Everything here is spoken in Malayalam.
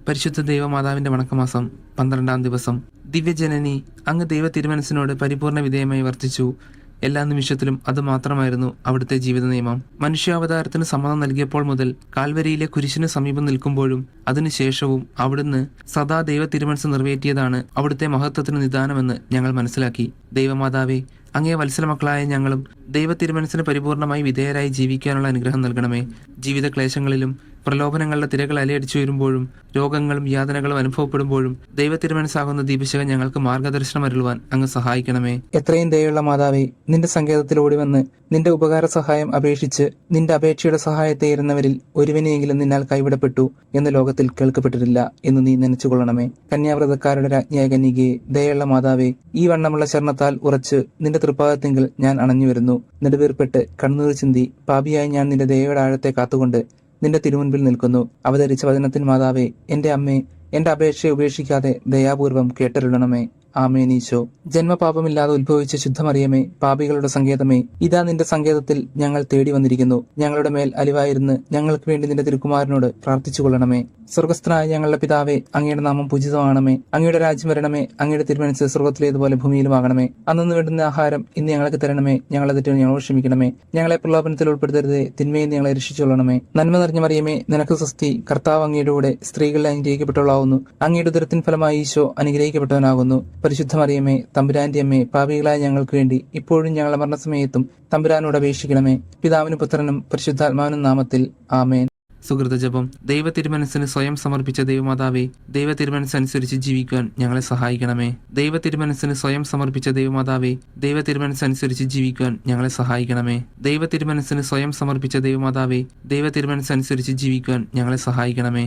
പരിശുദ്ധ ദൈവമാതാവിന്റെ വണക്കമാസം 12-ാം ദിവസം. ദിവ്യജനനി, അങ്ങ് ദൈവ തിരുമനസ്സിനോട് പരിപൂർണ വിധേയമായി വർത്തിച്ചു. എല്ലാ നിമിഷത്തിലും അത് മാത്രമായിരുന്നു അവിടുത്തെ ജീവിത നിയമം. മനുഷ്യാവതാരത്തിന് സമ്മതം നൽകിയപ്പോൾ മുതൽ കാൽവരിയിലെ കുരിശിനു സമീപം നിൽക്കുമ്പോഴും അതിനുശേഷവും അവിടുന്ന് സദാ ദൈവ തിരുമനസ് നിറവേറ്റിയതാണ് അവിടുത്തെ മഹത്വത്തിന് നിദാനമെന്ന് ഞങ്ങൾ മനസ്സിലാക്കി. ദൈവമാതാവേ, അങ്ങേ വത്സല മക്കളായ ഞങ്ങളും ദൈവ തിരുമനസ്സിന് പരിപൂർണമായി വിധേയരായി ജീവിക്കാനുള്ള അനുഗ്രഹം നൽകണമേ. ജീവിത ക്ലേശങ്ങളിലും പ്രലോഭനങ്ങളുടെ തിരകൾ അലയടിച്ചു വരുമ്പോഴും രോഗങ്ങളും യാതനകളും അനുഭവപ്പെടുമ്പോഴും ദൈവ തിരുമനസ്സാകുന്ന ദീപശിഖ ഞങ്ങൾക്ക് മാർഗദർശനം അരുളുവാൻ അങ്ങ് സഹായിക്കണമേ. എത്രയും ദയുള്ള മാതാവേ, നിന്റെ സങ്കേതത്തിൽ ഓടിവന്ന് നിന്റെ ഉപകാര സഹായം അപേക്ഷിച്ച് നിന്റെ അപേക്ഷയുടെ സഹായത്തെ ഇരുന്നവരിൽ ഒരുവനെയെങ്കിലും നിന്നാൽ കൈവിടപ്പെട്ടു എന്ന് ലോകത്തിൽ കേൾക്കപ്പെട്ടിട്ടില്ല എന്ന് നീ നനച്ചുകൊള്ളണമേ. കന്യാവ്രതക്കാരുടെ രാജ്ഞിയായ കന്യകയെ, ദയുള്ള മാതാവേ, ഈ വണ്ണമുള്ള ശരണത്താൽ ഉറച്ച് നിന്റെ തൃപ്പാദത്തിങ്കിൽ ഞാൻ അണഞ്ഞു വരുന്നു. നെടുവീർപ്പെട്ട് കണ്ണുനീർ ചിന്തി പാപിയായി ഞാൻ നിന്റെ ദയയുടെ ആഴത്തെ കാത്തുകൊണ്ട് നിന്റെ തിരുമുൻപിൽ നിൽക്കുന്നു. അവതരിച്ച വചനത്തിൻ മാതാവേ, എന്റെ അമ്മേ, എന്റെ അപേക്ഷയെ ഉപേക്ഷിക്കാതെ ദയാപൂർവം കേട്ടരുളണമേ. ആമേനീശോ. ജന്മപാപമില്ലാതെ ഉത്ഭവിച്ച ശുദ്ധമറിയമേ, പാപികളുടെ സങ്കേതമേ, ഇതാ നിന്റെ സങ്കേതത്തിൽ ഞങ്ങൾ തേടി വന്നിരിക്കുന്നു. ഞങ്ങളുടെ മേൽ അലിവായിരുന്ന് ഞങ്ങൾക്ക് വേണ്ടി നിന്റെ തിരുക്കുമാരനോട് പ്രാർത്ഥിച്ചു കൊള്ളണമേ. സ്വർഗസ്ഥനായ ഞങ്ങളുടെ പിതാവേ, അങ്ങയുടെ നാമം പൂജിതമാണമേ. അങ്ങയുടെ രാജ്യം വരണമേ. അങ്ങയുടെ തിരുമനസ് സ്വർഗത്തിലേതുപോലെ ഭൂമിയിലുമാകണമേ. അന്നു വേണ്ടുന്ന ആഹാരം ഇന്ന് ഞങ്ങൾക്ക് തരണമേ. ഞങ്ങളെ തെറ്റുകൾ ഞങ്ങളോട് ക്ഷമിക്കണമേ. ഞങ്ങളെ പ്രലോഭനത്തിൽ ഉൾപ്പെടുത്തരുതേ, തിന്മയെ ഞങ്ങളെ രക്ഷിച്ചുകൊള്ളണമേ. നന്മ നിറഞ്ഞ മറിയമേ, നിനക്ക് സ്വസ്തി. കർത്താവ് അങ്ങയുടെ കൂടെ സ്ത്രീകളിൽ അനുഗ്രഹിക്കപ്പെട്ടവളാവുന്നു. അങ്ങയുടെ ഉദരത്തിൻ ഫലമായി ഈശോ അനുഗ്രഹിക്കപ്പെട്ടവനാകുന്നു. പരിശുദ്ധ മറിയമേ, തമ്പുരാന്റെ അമ്മേ, പാപികളായ ഞങ്ങൾക്ക് വേണ്ടി ഇപ്പോഴും ഞങ്ങളുടെ മരണസമയത്തും തമ്പുരാനോട് അപേക്ഷിക്കണമേ. പിതാവിനും പുത്രനും പരിശുദ്ധാത്മാവിനും നാമത്തിൽ. ആമേൻ. സുഹൃതജപം. ദൈവ തിരുമനസ്സിന് സ്വയം സമർപ്പിച്ച ദൈവമാതാവേ, ദൈവ തിരുമനസ്സനുസരിച്ച് ജീവിക്കുവാൻ ഞങ്ങളെ സഹായിക്കണമേ. ദൈവ തിരുമനസ്സിന് സ്വയം സമർപ്പിച്ച ദൈവമാതാവേ, ദൈവ തിരുമനസ്സനുസരിച്ച് ജീവിക്കുവാൻ ഞങ്ങളെ സഹായിക്കണമേ. ദൈവ തിരുമനസ്സിന് സ്വയം സമർപ്പിച്ച ദൈവമാതാവേ, ദൈവ തിരുമനസ്സനുസരിച്ച് ജീവിക്കുവാൻ ഞങ്ങളെ സഹായിക്കണമേ.